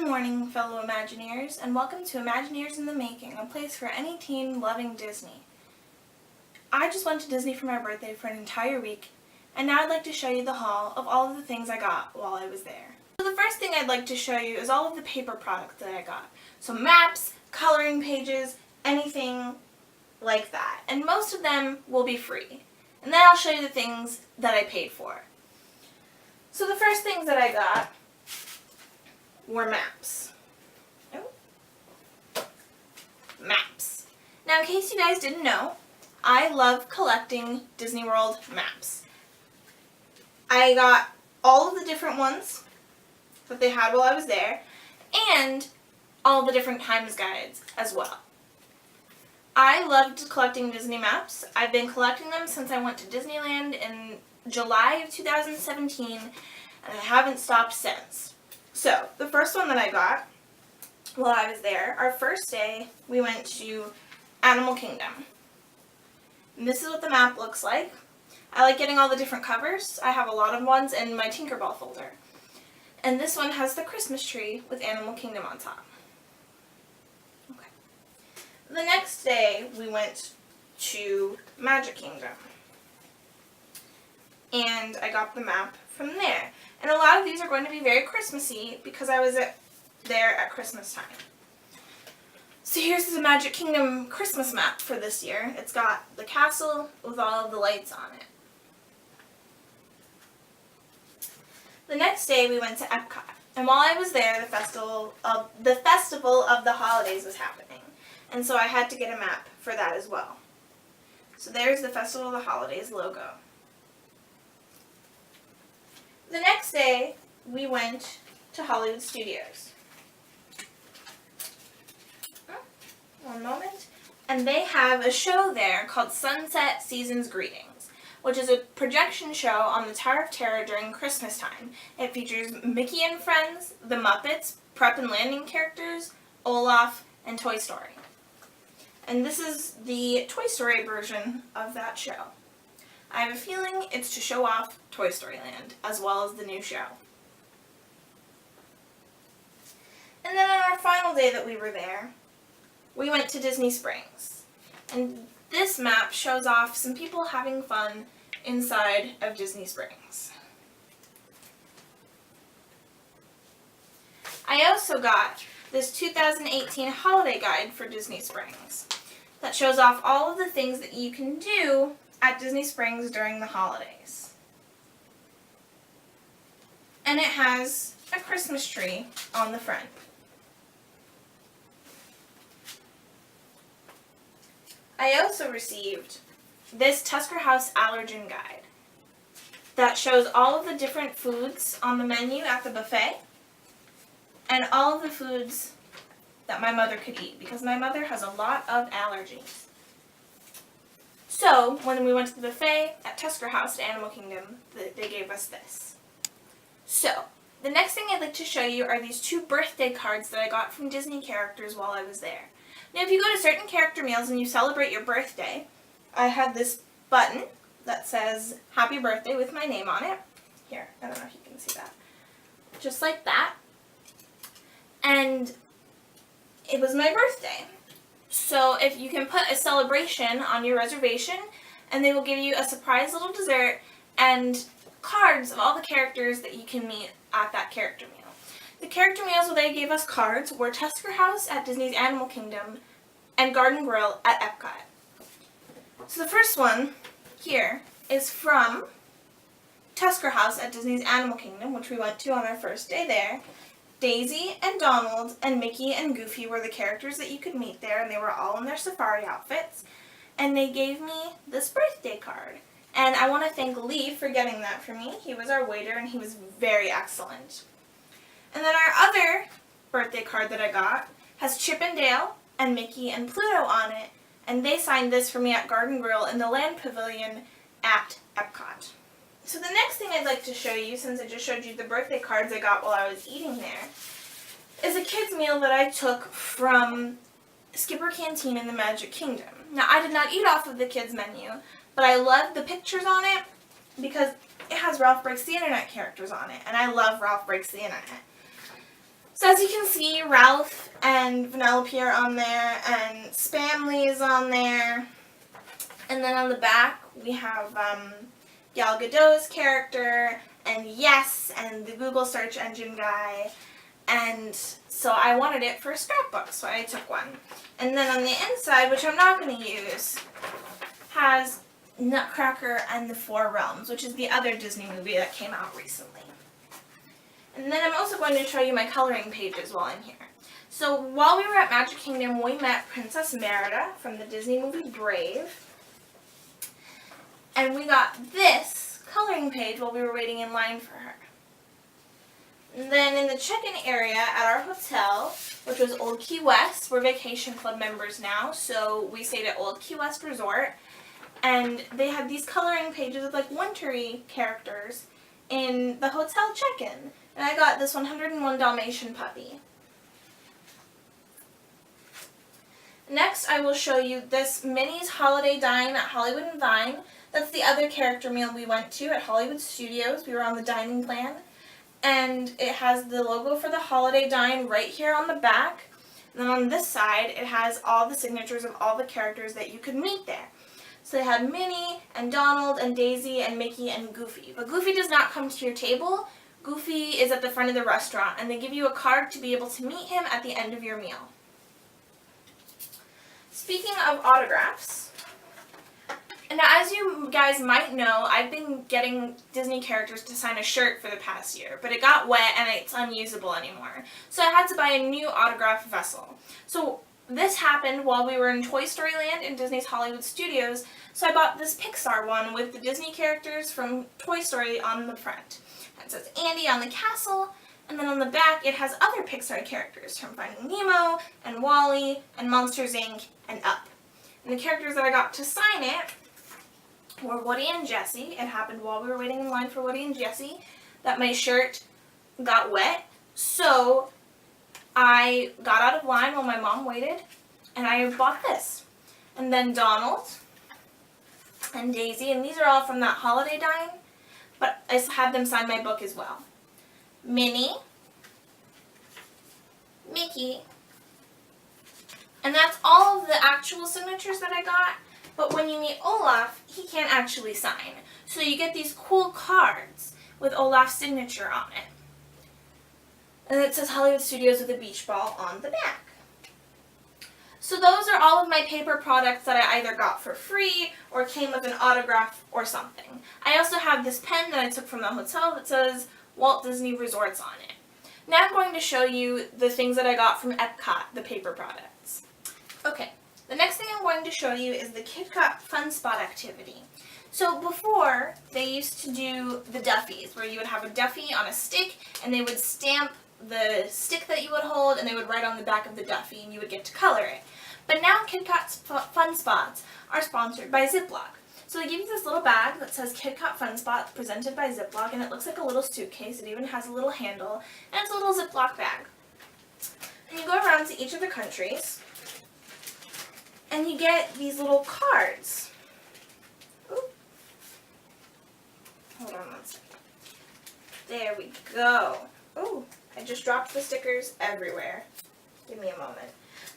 Good morning, fellow Imagineers, and welcome to Imagineers in the Making, a place for any teen loving Disney. I just went to Disney for my birthday for an entire week, and now I'd like to show you the haul of all of the things I got while I was there. So the first thing I'd like to show you is all of the paper products that I got. So maps, coloring pages, anything like that. And most of them will be free. And then I'll show you the things that I paid for. So the first things that I got were maps. Maps. Now, in case you guys didn't know, I love collecting Disney World maps. I got all of the different ones that they had while I was there, and all the different times guides as well. I loved collecting Disney maps. I've been collecting them since I went to Disneyland in July of 2017, and I haven't stopped since. So, the first one that I got while I was there, our first day, we went to Animal Kingdom. And this is what the map looks like. I like getting all the different covers. I have a lot of ones in my Tinkerbell folder. And this one has the Christmas tree with Animal Kingdom on top. Okay. The next day, we went to Magic Kingdom. And I got the map from there. And a lot of these are going to be very Christmassy because I was there at Christmas time. So here's the Magic Kingdom Christmas map for this year. It's got the castle with all of the lights on it. The next day we went to Epcot. And while I was there, the Festival of the Holidays was happening. And so I had to get a map for that as well. So there's the Festival of the Holidays logo. The next day, we went to Hollywood Studios. One moment. And they have a show there called Sunset Season's Greetings, which is a projection show on the Tower of Terror during Christmas time. It features Mickey and Friends, the Muppets, Prep and Landing characters, Olaf, and Toy Story. And this is the Toy Story version of that show. I have a feeling it's to show off Toy Story Land, as well as the new show. And then on our final day that we were there, we went to Disney Springs. And this map shows off some people having fun inside of Disney Springs. I also got this 2018 holiday guide for Disney Springs that shows off all of the things that you can do at Disney Springs during the holidays. And it has a Christmas tree on the front. I also received this Tusker House Allergen Guide that shows all of the different foods on the menu at the buffet and all of the foods that my mother could eat because my mother has a lot of allergies. So, when we went to the buffet at Tusker House at Animal Kingdom, they gave us this. So, the next thing I'd like to show you are these 2 birthday cards that I got from Disney characters while I was there. Now, if you go to certain character meals and you celebrate your birthday, I had this button that says, Happy Birthday with my name on it. Here, I don't know if you can see that. Just like that. And it was my birthday. So if you can put a celebration on your reservation, and they will give you a surprise little dessert and cards of all the characters that you can meet at that character meal. The character meals where they gave us cards were Tusker House at Disney's Animal Kingdom and Garden Grill at Epcot. So the first one here is from Tusker House at Disney's Animal Kingdom, which we went to on our first day there. Daisy and Donald and Mickey and Goofy were the characters that you could meet there, and they were all in their safari outfits. And they gave me this birthday card. And I want to thank Lee for getting that for me. He was our waiter, and he was very excellent. And then our other birthday card that I got has Chip and Dale and Mickey and Pluto on it, and they signed this for me at Garden Grill in the Land Pavilion at Epcot. So the next thing I'd like to show you, since I just showed you the birthday cards I got while I was eating there, is a kids meal that I took from Skipper Canteen in the Magic Kingdom. Now, I did not eat off of the kids menu, but I loved the pictures on it because it has Ralph Breaks the Internet characters on it, and I love Ralph Breaks the Internet. So So as you can see, Ralph and Vanellope are on there, and Spamly is on there. And then on the back, we have Gal Gadot's character, and Yes, and the Google search engine guy. And so I wanted it for a scrapbook, so I took one. And then on the inside, which I'm not going to use, has Nutcracker and the Four Realms, which is the other Disney movie that came out recently. And then I'm also going to show you my coloring pages while I'm here. So while we were at Magic Kingdom, we met Princess Merida from the Disney movie Brave. And we got this coloring page while we were waiting in line for her. And then in the check-in area at our hotel, which was Old Key West, we're Vacation Club members now, so we stayed at Old Key West Resort. And they had these coloring pages with like wintry characters in the hotel check-in. And I got this 101 Dalmatian puppy. Next, I will show you this Minnie's Holiday Dine at Hollywood and Vine. That's the other character meal we went to at Hollywood Studios. We were on the dining plan. And it has the logo for the Holiday Dine right here on the back. And then on this side, it has all the signatures of all the characters that you could meet there. So they had Minnie, and Donald, and Daisy, and Mickey, and Goofy. But Goofy does not come to your table. Goofy is at the front of the restaurant, and they give you a card to be able to meet him at the end of your meal. Speaking of autographs, and as you guys might know, I've been getting Disney characters to sign a shirt for the past year, but it got wet and it's unusable anymore. So I had to buy a new autograph vessel. So this happened while we were in Toy Story Land in Disney's Hollywood Studios, so I bought this Pixar one with the Disney characters from Toy Story on the front. It says Andy on the castle, and then on the back it has other Pixar characters from Finding Nemo, and WALL-E, and Monsters, Inc., and Up. And the characters that I got to sign it were Woody and Jessie. It happened while we were waiting in line for Woody and Jessie that my shirt got wet, so I got out of line while my mom waited, and I bought this. And then Donald and Daisy, and these are all from that Holiday Dine, but I had them sign my book as well. Minnie, Mickey, and that's all of the actual signatures that I got, but when you meet Olaf, he can't actually sign. So you get these cool cards with Olaf's signature on it. And it says Hollywood Studios with a beach ball on the back. So those are all of my paper products that I either got for free or came with an autograph or something. I also have this pen that I took from the hotel that says Walt Disney Resorts on it. Now I'm going to show you the things that I got from Epcot, the paper products. Okay, the next thing I'm going to show you is the KitKat Fun Spot activity. So before, they used to do the Duffies, where you would have a Duffy on a stick, and they would stamp the stick that you would hold, and they would write on the back of the Duffy, and you would get to color it. But now KitKat's Fun Spots are sponsored by Ziploc. So they give you this little bag that says KitKat Fun Spot presented by Ziploc, and it looks like a little suitcase. It even has a little handle, and it's a little Ziploc bag. And you go around to each of the countries, and you get these little cards. Ooh. Hold on one second. There we go. Ooh, I just dropped the stickers everywhere. Give me a moment.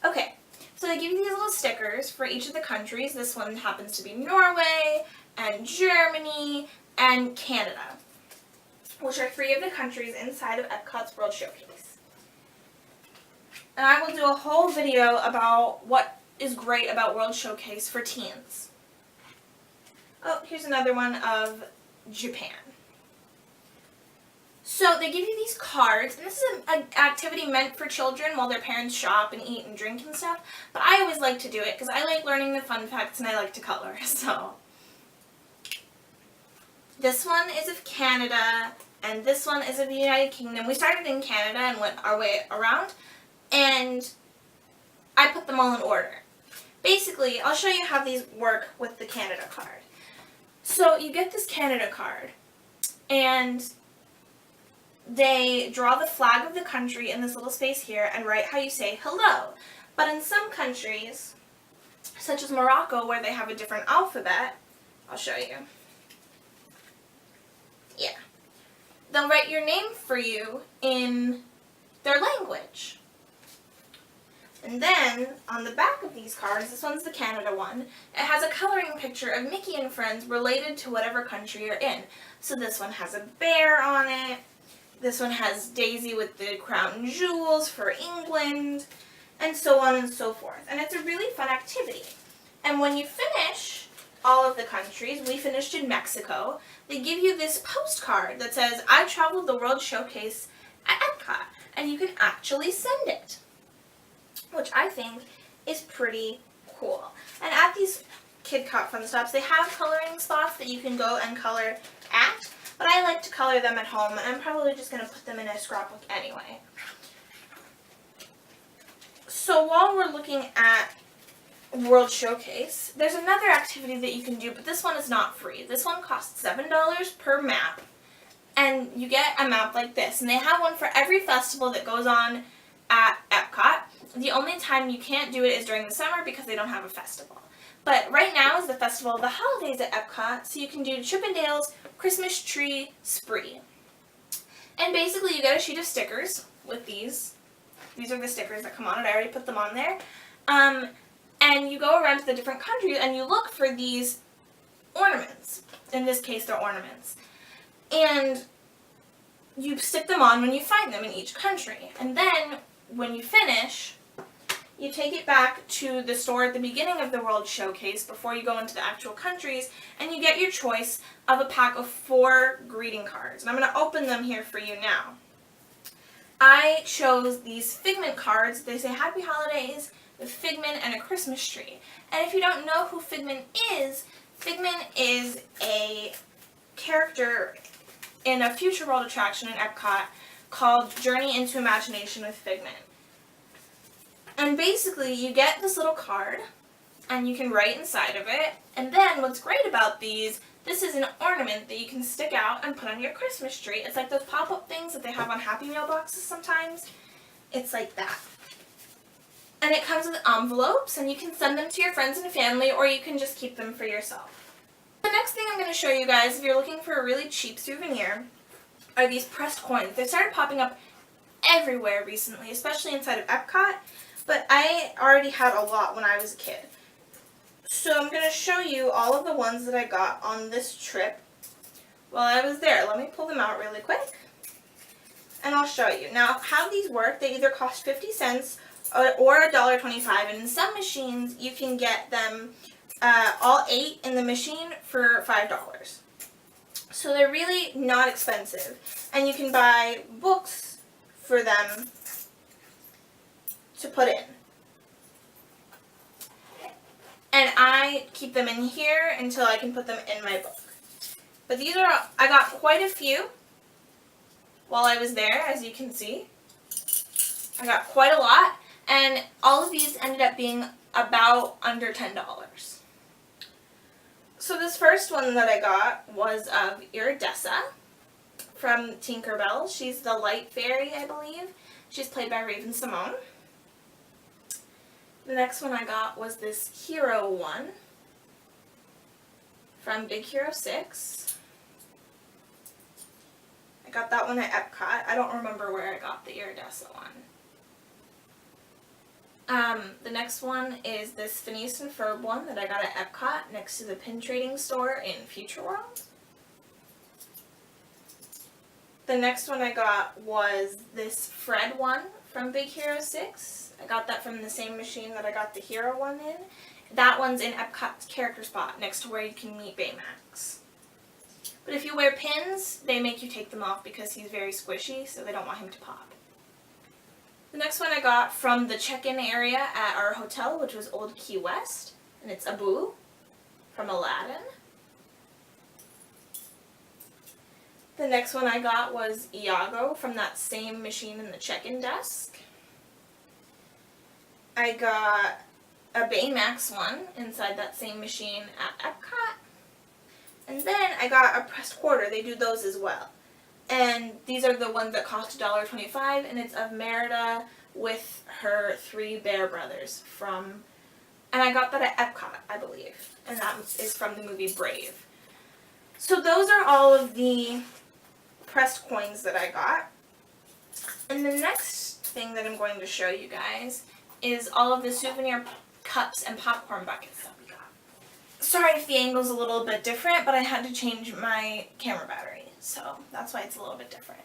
Okay, so they give you these little stickers for each of the countries. This one happens to be Norway, and Germany, and Canada, which are 3 of the countries inside of Epcot's World Showcase. And I will do a whole video about what is great about World Showcase for teens. Oh, here's another one of Japan. So they give you these cards, and this is an activity meant for children while their parents shop and eat and drink and stuff, but I always like to do it because I like learning the fun facts and I like to color, so. This one is of Canada, and this one is of the United Kingdom. We started in Canada and went our way around, and I put them all in order. Basically, I'll show you how these work with the Canada card. So you get this Canada card, and they draw the flag of the country in this little space here and write how you say hello. But in some countries, such as Morocco, where they have a different alphabet, I'll show you. Yeah. They'll write your name for you in their language. Village. And then, on the back of these cards, this one's the Canada one, it has a coloring picture of Mickey and friends related to whatever country you're in. So this one has a bear on it, this one has Daisy with the crown jewels for England, and so on and so forth. And it's a really fun activity. And when you finish all of the countries, we finished in Mexico, they give you this postcard that says, I traveled the World Showcase at Epcot, and you can actually send it, which I think is pretty cool. And at these KidCot Fun Stops, they have coloring spots that you can go and color at, but I like to color them at home, and I'm probably just going to put them in a scrapbook anyway. So while we're looking at World Showcase, there's another activity that you can do, but this one is not free. This one costs $7 per map, and you get a map like this. And they have one for every festival that goes on at Epcot. The only time you can't do it is during the summer because they don't have a festival. But right now is the Festival of the Holidays at Epcot, so you can do Chippendale's Christmas Tree Spree. And basically you get a sheet of stickers with these. These are the stickers that come on it. I already put them on there. And you go around to the different countries and you look for these ornaments. In this case, they're ornaments. And you stick them on when you find them in each country. And then, when you finish, you take it back to the store at the beginning of the World Showcase before you go into the actual countries, and you get your choice of a pack of 4 greeting cards. And I'm going to open them here for you now. I chose these Figment cards. They say Happy Holidays with Figment and a Christmas tree. And if you don't know who Figment is a character in a Future World attraction in Epcot called Journey into Imagination with Figment. And basically you get this little card and you can write inside of it, and then what's great about these, this is an ornament that you can stick out and put on your Christmas tree. It's like those pop-up things that they have on Happy Meal boxes sometimes. It's like that. And it comes with envelopes, and you can send them to your friends and family, or you can just keep them for yourself. The next thing I'm going to show you guys, if you're looking for a really cheap souvenir, are these pressed coins. They started popping up everywhere recently, especially inside of Epcot, but I already had a lot when I was a kid. So I'm going to show you all of the ones that I got on this trip while I was there. Let me pull them out really quick, and I'll show you. Now, how these work, they either cost 50 cents or $1.25, and in some machines you can get them all 8 in the machine for $5. So they're really not expensive, and you can buy books for them to put in. And I keep them in here until I can put them in my book. But these are, I got quite a few while I was there, as you can see. I got quite a lot, and all of these ended up being about under $10. So this first one that I got was of Iridessa from Tinkerbell. She's the light fairy, I believe. She's played by Raven-Symoné. The next one I got was this Hero one from Big Hero 6. I got that one at Epcot. I don't remember where I got the Iridessa one. The next one is this Phineas and Ferb one that I got at Epcot next to the pin trading store in Future World. The next one I got was this Fred one from Big Hero 6. I got that from the same machine that I got the Hero one in. That one's in Epcot's character spot next to where you can meet Baymax. But if you wear pins, they make you take them off because he's very squishy, so they don't want him to pop. The next one I got from the check-in area at our hotel, which was Old Key West, and it's Abu from Aladdin. The next one I got was Iago from that same machine in the check-in desk. I got a Baymax one inside that same machine at Epcot. And then I got a pressed quarter. They do those as well. And these are the ones that cost $1.25, and it's of Merida with her 3 bear brothers from, and I got that at Epcot, I believe, and that is from the movie Brave. So those are all of the pressed coins that I got. And the next thing that I'm going to show you guys is all of the souvenir cups and popcorn buckets that we got. Sorry if the angle's a little bit different, but I had to change my camera battery, so that's why it's a little bit different.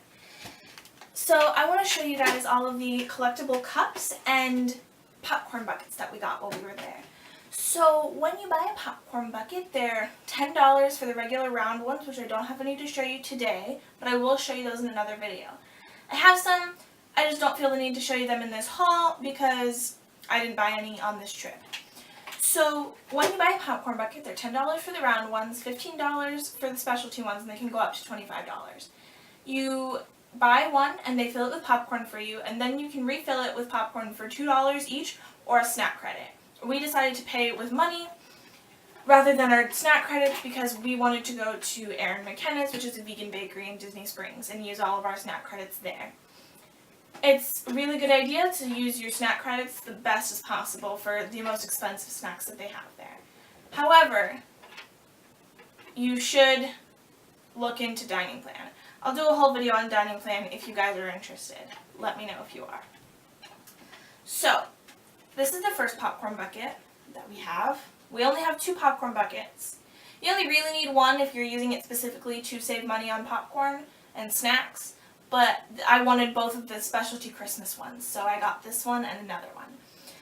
So I want to show you guys all of the collectible cups and popcorn buckets that we got while we were there. So when you buy a popcorn bucket, they're $10 for the regular round ones, which I don't have any to show you today, but I will show you those in another video. I have some, I just don't feel the need to show you them in this haul because I didn't buy any on this trip. So when you buy a popcorn bucket, they're $10 for the round ones, $15 for the specialty ones, and they can go up to $25. You buy one and they fill it with popcorn for you, and then you can refill it with popcorn for $2 each or a snack credit. We decided to pay with money rather than our snack credits because we wanted to go to Erin McKenna's, which is a vegan bakery in Disney Springs, and use all of our snack credits there. It's a really good idea to use your snack credits the best as possible for the most expensive snacks that they have there. However, you should look into dining plan. I'll do a whole video on dining plan if you guys are interested. Let me know if you are. So, this is the first popcorn bucket that we have. We only have 2 popcorn buckets. You only really need one if you're using it specifically to save money on popcorn and snacks, but I wanted both of the specialty Christmas ones, so I got this one and another one.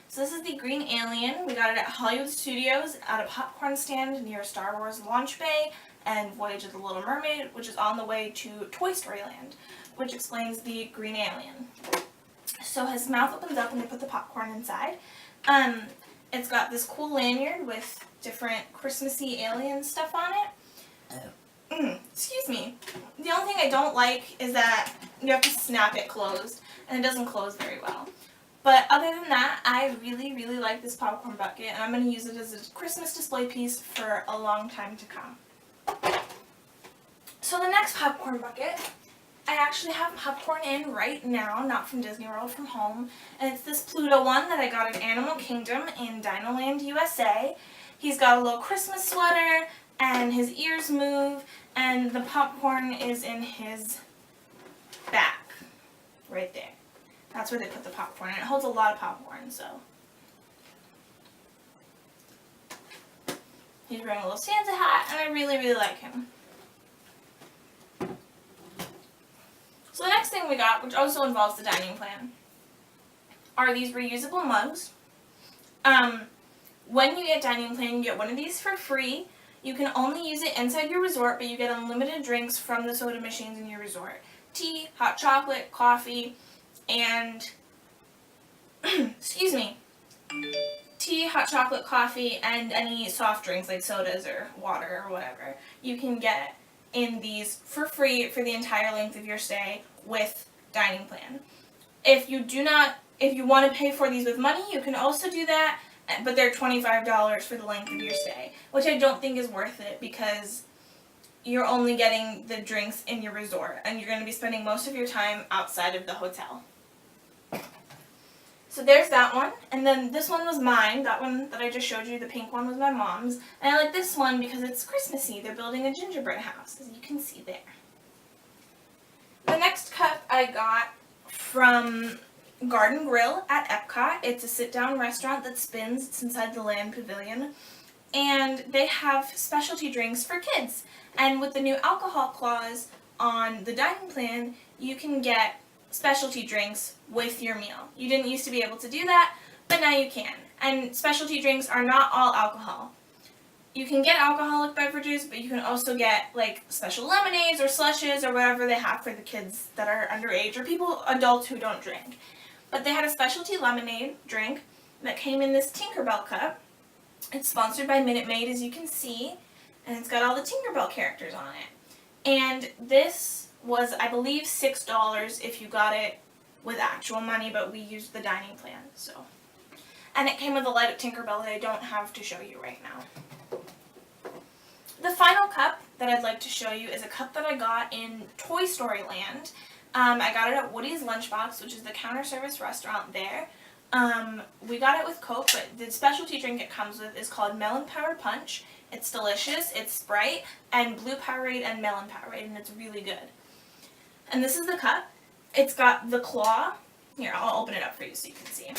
So this is the Green Alien. We got it at Hollywood Studios at a popcorn stand near Star Wars Launch Bay and Voyage of the Little Mermaid, which is on the way to Toy Story Land, which explains the Green Alien. So his mouth opens up and they put the popcorn inside. It's got this cool lanyard with different Christmassy alien stuff on it. Excuse me. The only thing I don't like is that you have to snap it closed, and it doesn't close very well. But other than that, I really, really like this popcorn bucket, and I'm going to use it as a Christmas display piece for a long time to come. So the next popcorn bucket, I actually have popcorn in right now, not from Disney World, from home. And it's this Pluto one that I got at Animal Kingdom in Dinoland, USA. He's got a little Christmas sweater, and his ears move, and the popcorn is in his back, right there. That's where they put the popcorn, and it holds a lot of popcorn, so. He's wearing a little Santa hat, and I really, really like him. So the next thing we got, which also involves the dining plan, are these reusable mugs. When you get dining plan, you get one of these for free. You can only use it inside your resort, but you get unlimited drinks from the soda machines in your resort. Tea, hot chocolate, coffee, and, excuse me, tea, hot chocolate, coffee, and any soft drinks like sodas or water or whatever you can get in these for free for the entire length of your stay with dining plan. If you want to pay for these with money, you can also do that, but they're $25 for the length of your stay, which I don't think is worth it because you're only getting the drinks in your resort and you're going to be spending most of your time outside of the hotel. So there's that one, and then this one was mine. That one that I just showed you, the pink one, was my mom's. And I like this one because it's Christmassy. They're building a gingerbread house, as you can see there. The next cup I got from Garden Grill at Epcot. It's a sit-down restaurant that spins. It's inside the Land Pavilion. And they have specialty drinks for kids. And with the new alcohol clause on the dining plan, you can get specialty drinks with your meal. You didn't used to be able to do that, but now you can. And specialty drinks are not all alcohol. You can get alcoholic beverages, but you can also get like special lemonades or slushes or whatever they have for the kids that are underage or adults who don't drink. But they had a specialty lemonade drink that came in this Tinkerbell cup. It's sponsored by Minute Maid, as you can see, and it's got all the Tinkerbell characters on it. And this was, I believe, $6 if you got it with actual money, but we used the dining plan, so. And it came with a light up Tinkerbell that I don't have to show you right now. The final cup that I'd like to show you is a cup that I got in Toy Story Land. I got it at Woody's Lunchbox, which is the counter service restaurant there. We got it with Coke, but the specialty drink it comes with is called Melon Power Punch. It's delicious, it's Sprite, and Blue Powerade and Melon Powerade, and it's really good. And this is the cup. It's got the claw Here, I'll open it up for you so you can see.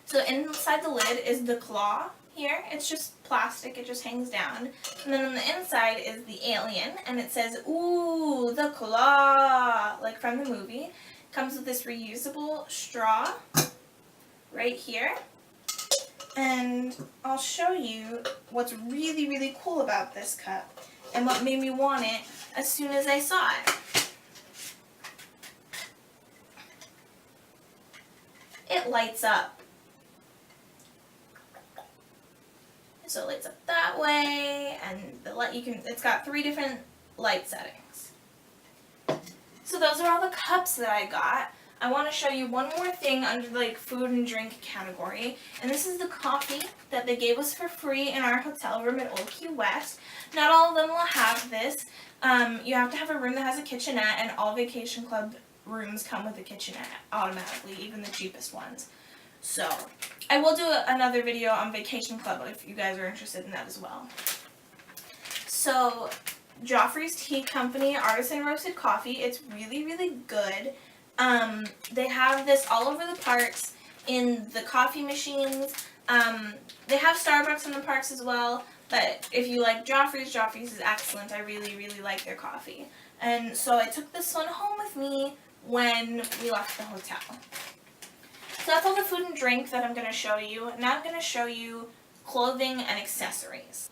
So inside the lid is the claw here. It's just plastic, it just hangs down. And then on the inside is the alien, and it says, ooh, the claw, like from the movie. Comes with this reusable straw right here. And I'll show you what's really, really cool about this cup and what made me want it as soon as I saw it. It lights up. So it lights up that way, and the light it's got 3 different light settings. So those are all the cups that I got. I want to show you one more thing under the food and drink category, and this is the coffee that they gave us for free in our hotel room at Old Key West. Not all of them will have this. You have to have a room that has a kitchenette, and all Vacation Club rooms come with a kitchenette automatically, even the cheapest ones. So I will do another video on Vacation Club if you guys are interested in that as well. So Joffrey's Tea Company Artisan Roasted Coffee. It's really, really good. They have this all over the parks in the coffee machines. They have Starbucks in the parks as well, but if you like Joffrey's is excellent. I really, really like their coffee. And so I took this one home with me when we left the hotel. So that's all the food and drink that I'm going to show you. Now I'm going to show you clothing and accessories.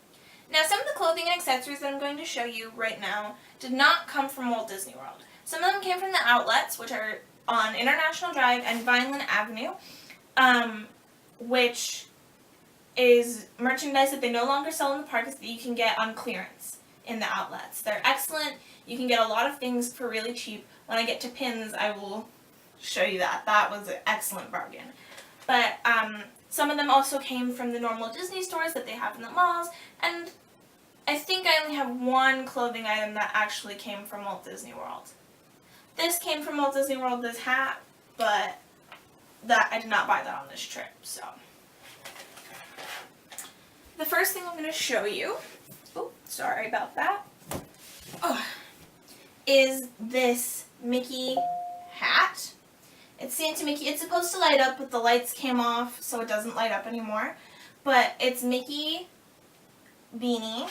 Now some of the clothing and accessories that I'm going to show you right now did not come from Walt Disney World. Some of them came from the outlets, which are on International Drive and Vineland Avenue, which is merchandise that they no longer sell in the parks that you can get on clearance in the outlets. They're excellent. You can get a lot of things for really cheap. When I get to pins, I will show you that. That was an excellent bargain. But some of them also came from the normal Disney stores that they have in the malls, and I think I only have one clothing item that actually came from Walt Disney World. This came from Walt Disney World, this hat, but that I did not buy that on this trip, so. The first thing I'm going to show you, oh, sorry about that, is this Mickey hat. It's Santa Mickey. It's supposed to light up, but the lights came off, so it doesn't light up anymore. But it's Mickey beanie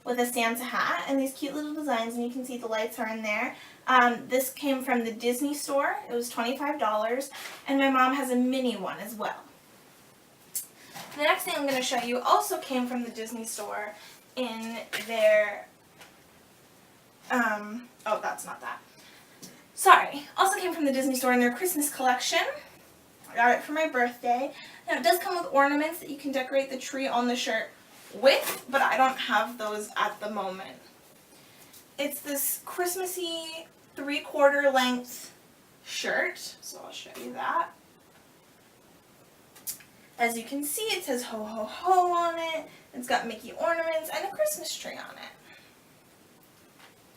with a Santa hat and these cute little designs, and you can see the lights are in there. This came from the Disney store. It was $25, and my mom has a mini one as well. The next thing I'm going to show you also came from the Disney store in their, oh, that's not that. Sorry, also came from the Disney store in their Christmas collection. I got it for my birthday. Now it does come with ornaments that you can decorate the tree on the shirt with, but I don't have those at the moment. It's this Christmassy 3/4 length shirt, so I'll show you that. As you can see, it says ho ho ho on it. It's got Mickey ornaments and a Christmas tree on it.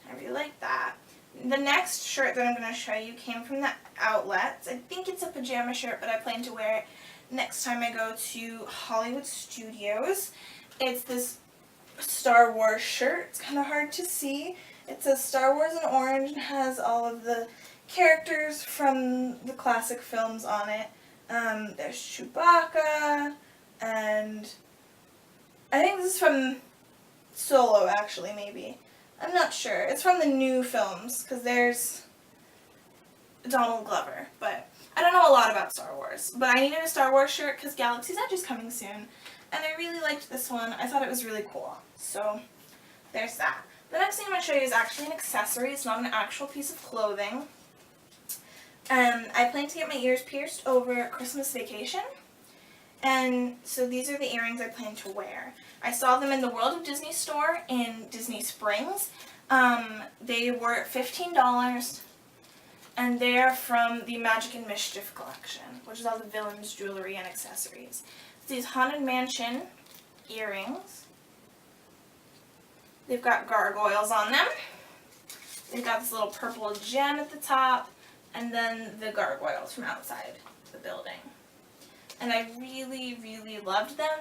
I really like that. The next shirt that I'm going to show you came from the outlets. I think it's a pajama shirt, but I plan to wear it next time I go to Hollywood Studios. It's this Star Wars shirt. It's kind of hard to see. It says Star Wars in orange and has all of the characters from the classic films on it. There's Chewbacca, and I think this is from Solo, actually, maybe. I'm not sure. It's from the new films, because there's Donald Glover, but I don't know a lot about Star Wars. But I needed a Star Wars shirt because Galaxy's Edge is coming soon, and I really liked this one. I thought it was really cool, so there's that. The next thing I'm going to show you is actually an accessory. It's not an actual piece of clothing. I plan to get my ears pierced over Christmas vacation, and so these are the earrings I plan to wear. I saw them in the World of Disney store in Disney Springs. They were $15, and they are from the Magic and Mischief collection, which is all the villains' jewelry and accessories. It's these Haunted Mansion earrings. They've got gargoyles on them. They've got this little purple gem at the top, and then the gargoyles from outside the building. And I really, really loved them,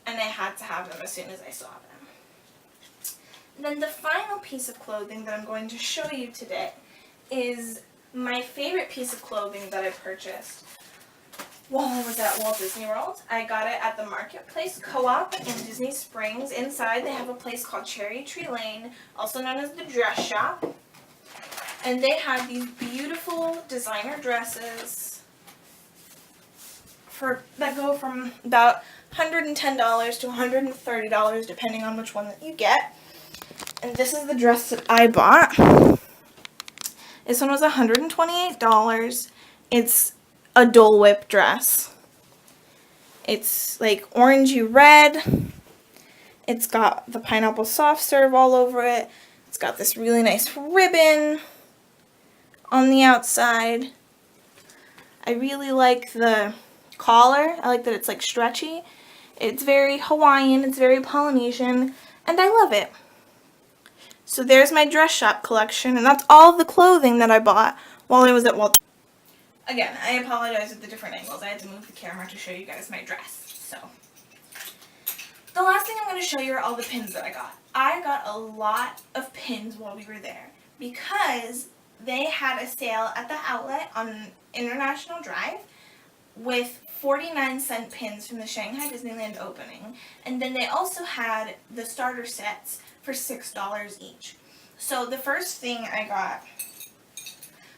and I had to have them as soon as I saw them. And then the final piece of clothing that I'm going to show you today is my favorite piece of clothing that I purchased while I was at Walt Disney World. I got it at the Marketplace Co-op in Disney Springs. Inside they have a place called Cherry Tree Lane, also known as the Dress Shop. And they have these beautiful designer dresses that go from about $110 to $130 depending on which one that you get. And this is the dress that I bought. This one was $128. It's a Dole Whip dress. It's like orangey red. It's got the pineapple soft serve all over it. It's got this really nice ribbon on the outside. I really like the collar. I like that it's like stretchy. It's very Hawaiian, it's very Polynesian, and I love it. So there's my dress shop collection, and that's all the clothing that I bought while I was at Walt. Again, I apologize with the different angles. I had to move the camera to show you guys my dress. So the last thing I'm going to show you are all the pins that I got. I got a lot of pins while we were there because they had a sale at the outlet on International Drive with 49-cent pins from the Shanghai Disneyland opening. And then they also had the starter sets for $6 each. So the first thing I got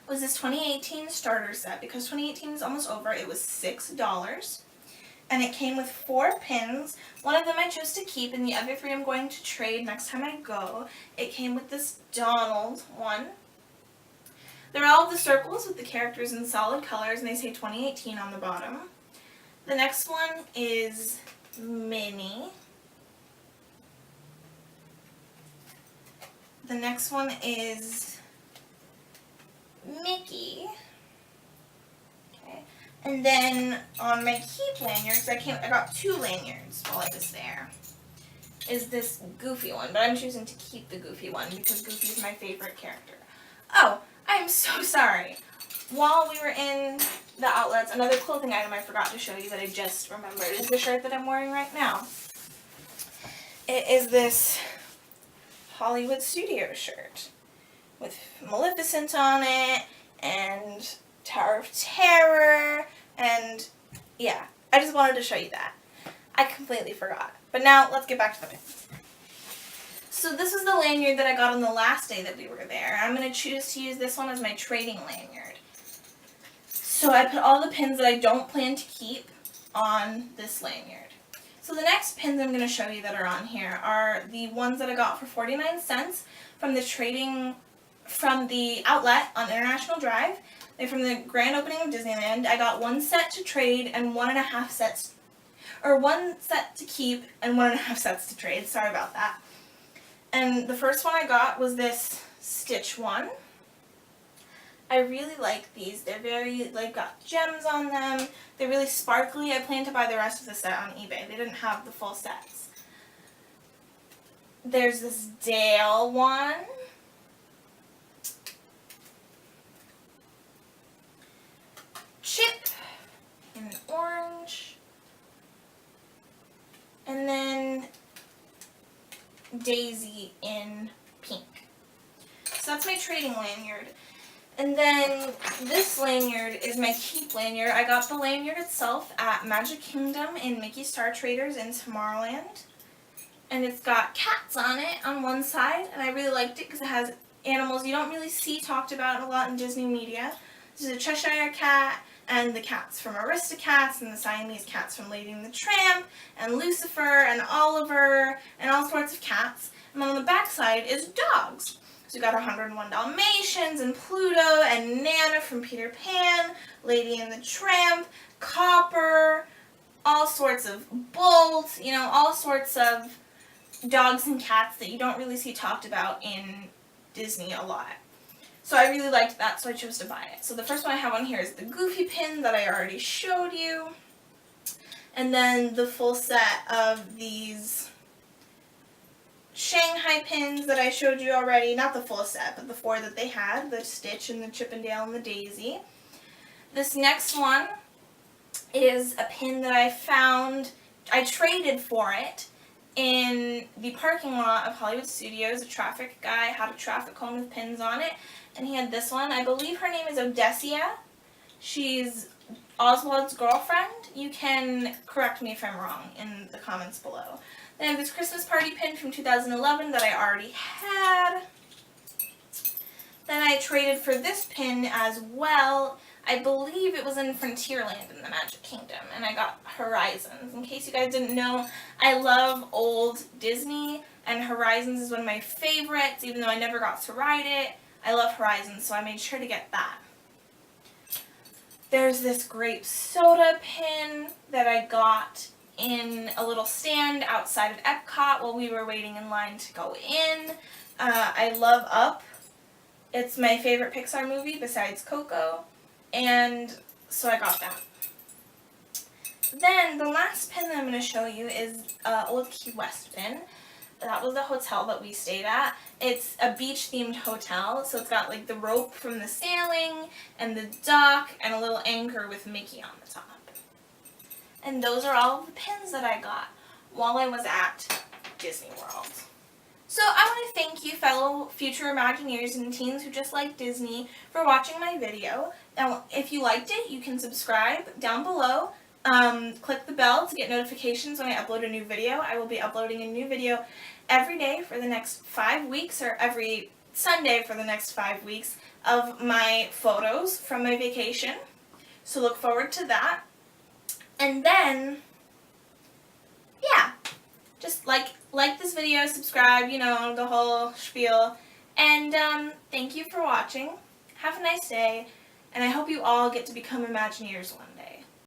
was this 2018 starter set. Because 2018 is almost over, it was $6. And it came with 4 pins. One of them I chose to keep, and the other 3 I'm going to trade next time I go. It came with this Donald one. They're all the circles with the characters in solid colors, and they say 2018 on the bottom. The next one is Minnie. The next one is Mickey. Okay. And then on my keep lanyards, I got 2 lanyards while I was there, is this Goofy one, but I'm choosing to keep the Goofy one because Goofy is my favorite character. Oh, I am so sorry. While we were in the outlets, another clothing item I forgot to show you that I just remembered is the shirt that I'm wearing right now. It is this Hollywood Studio shirt with Maleficent on it and Tower of Terror, and yeah, I just wanted to show you that. I completely forgot. But now let's get back to the pins. So this is the lanyard that I got on the last day that we were there. I'm going to choose to use this one as my trading lanyard. So I put all the pins that I don't plan to keep on this lanyard. So the next pins I'm going to show you that are on here are the ones that I got for 49 cents from the outlet on International Drive. They're from the grand opening of Disneyland. I got 1 set to trade and 1.5 sets, or 1 set to keep and 1.5 sets to trade. Sorry about that. And the first one I got was this Stitch one. I really like these. They're very, got gems on them. They're really sparkly. I plan to buy the rest of the set on eBay. They didn't have the full sets. There's this Dale one. Chip in orange. And then Daisy in pink. So that's my trading lanyard. And then this lanyard is my keep lanyard. I got the lanyard itself at Magic Kingdom in Mickey Star Traders in Tomorrowland. And it's got cats on it on one side, and I really liked it because it has animals you don't really see talked about a lot in Disney media. There's a Cheshire cat, and the cats from Aristocats, and the Siamese cats from Lady and the Tramp, and Lucifer, and Oliver, and all sorts of cats. And on the back side is dogs. So we've got 101 Dalmatians, and Pluto, and Nana from Peter Pan, Lady and the Tramp, Copper, all sorts of Bolt, all sorts of dogs and cats that you don't really see talked about in Disney a lot. So I really liked that, so I chose to buy it. So the first one I have on here is the Goofy pin that I already showed you. And then the full set of these Shanghai pins that I showed you already. Not the full set, but the 4 that they had. The Stitch and the Chip 'n Dale and the Daisy. This next one is a pin that I found. I traded for it in the parking lot of Hollywood Studios. A traffic guy had a traffic cone with pins on it, and he had this one. I believe her name is Odessia. She's Oswald's girlfriend. You can correct me if I'm wrong in the comments below. Then I have this Christmas party pin from 2011 that I already had. Then I traded for this pin as well. I believe it was in Frontierland in the Magic Kingdom, and I got Horizons. In case you guys didn't know, I love old Disney, and Horizons is one of my favorites, even though I never got to ride it. I love Horizons, so I made sure to get that. There's this grape soda pin that I got in a little stand outside of Epcot while we were waiting in line to go in. I love Up. It's my favorite Pixar movie besides Coco. And so I got that. Then the last pin that I'm going to show you is Old Key West pin. That was the hotel that we stayed at. It's a beach themed hotel, so it's got like the rope from the sailing and the dock and a little anchor with Mickey on the top. And those are all the pins that I got while I was at Disney World. So I want to thank you, fellow future Imagineers and teens who just like Disney, for watching my video. Now, if you liked it, you can subscribe down below. Click the bell to get notifications when I upload a new video. I will be uploading a new video every day for the next 5 weeks, or every Sunday for the next 5 weeks, of my photos from my vacation. So look forward to that. And then, yeah, just like this video, subscribe, you know, the whole spiel. And thank you for watching. Have a nice day, and I hope you all get to become Imagineers one day.